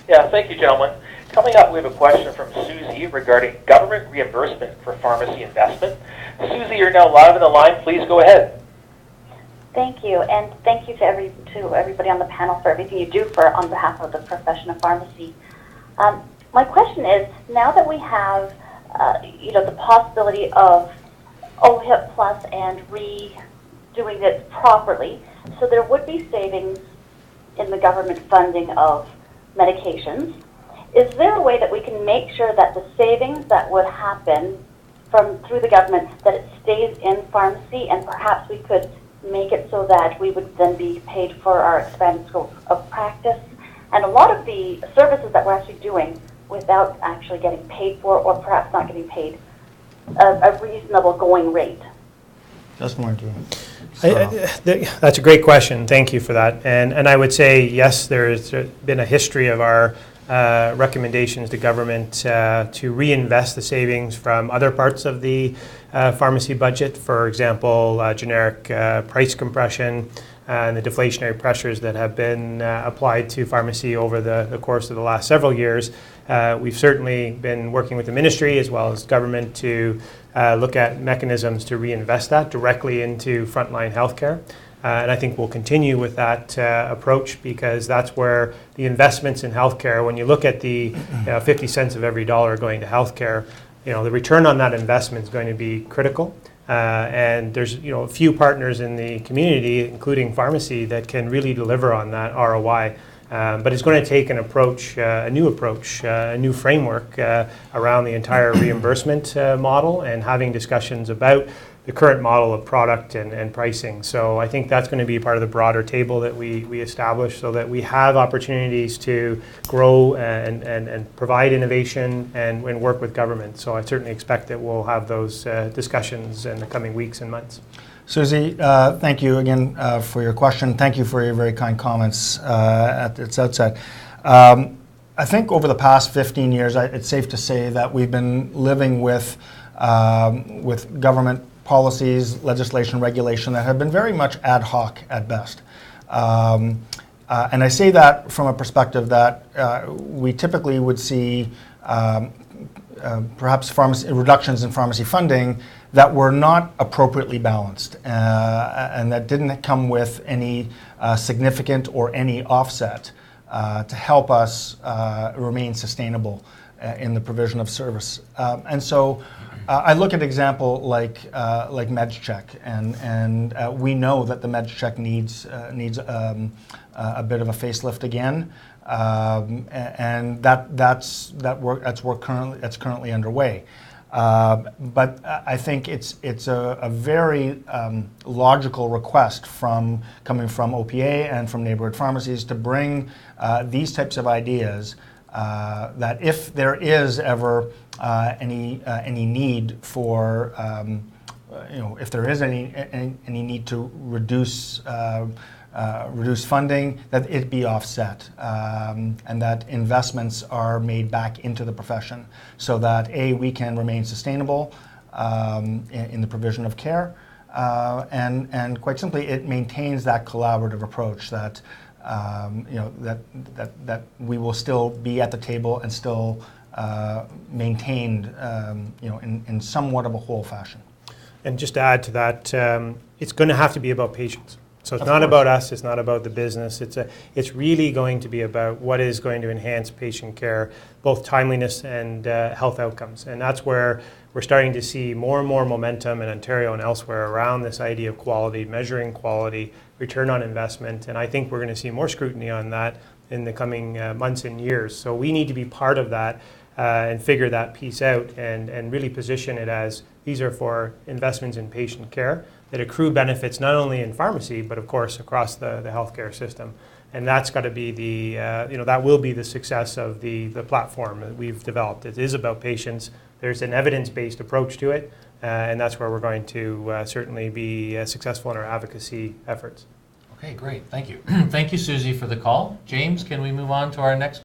Yeah, thank you, gentlemen. Coming up, we have a question from Susie regarding government reimbursement for pharmacy investment. Susie, you're now live on the line. Please go ahead. Thank you, and thank you to everybody on the panel for everything you do on behalf of the profession of pharmacy. My question is, now that we have the possibility of OHIP plus and redoing it properly, so there would be savings in the government funding of medications. Is there a way that we can make sure that the savings that would happen through the government, that it stays in pharmacy, and perhaps we could make it so that we would then be paid for our expanded scope of practice and a lot of the services that we're actually doing without actually getting paid for, or perhaps not getting paid a reasonable going rate? Just want to. That's a great question. Thank you for that. And I would say, yes, there's been a history of our recommendations to government to reinvest the savings from other parts of the pharmacy budget. For example, generic price compression and the deflationary pressures that have been applied to pharmacy over the course of the last several years. We've certainly been working with the ministry as well as government to look at mechanisms to reinvest that directly into frontline healthcare. And I think we'll continue with that approach, because that's where the investments in healthcare, when you look at the 50 cents of every dollar going to healthcare, the return on that investment is going to be critical. And there's a few partners in the community, including pharmacy, that can really deliver on that ROI. But it's going to take an approach, a new framework around the entire reimbursement model, and having discussions about the current model of product and pricing. So I think that's going to be part of the broader table that we establish, so that we have opportunities to grow and provide innovation and work with government. So I certainly expect that we'll have those discussions in the coming weeks and months. Susie, thank you again for your question. Thank you for your very kind comments at its outset. I think over the past 15 years, it's safe to say that we've been living with government policies, legislation, regulation that have been very much ad hoc at best. And I say that from a perspective that we typically would see perhaps reductions in pharmacy funding that were not appropriately balanced, and that didn't come with any significant or any offset to help us remain sustainable in the provision of service. And so I look at an example like MedCheck, and we know that the MedCheck needs a bit of a facelift again, and that's currently underway. But I think it's a very logical request coming from OPA and from neighborhood pharmacies to bring these types of ideas, that if there is ever any need for, if there is any need to reduce funding, that it be offset, and that investments are made back into the profession, so that we can remain sustainable in the provision of care, and quite simply, it maintains that collaborative approach that that we will still be at the table and still maintained, in somewhat of a whole fashion. And just to add to that, it's going to have to be about patients. So it's not about us, it's not about the business, it's really going to be about what is going to enhance patient care, both timeliness and health outcomes. And that's where we're starting to see more and more momentum in Ontario and elsewhere around this idea of quality, measuring quality, return on investment. And I think we're going to see more scrutiny on that in the coming months and years. So we need to be part of that and figure that piece out, and really position it as these are for investments in patient care that accrue benefits not only in pharmacy, but of course across the healthcare system. And that's got to be that will be the success of the platform that we've developed. It is about patients. There's an evidence-based approach to it, and that's where we're going to certainly be successful in our advocacy efforts. Okay, great. Thank you. Thank you, Susie, for the call. James, can we move on to our next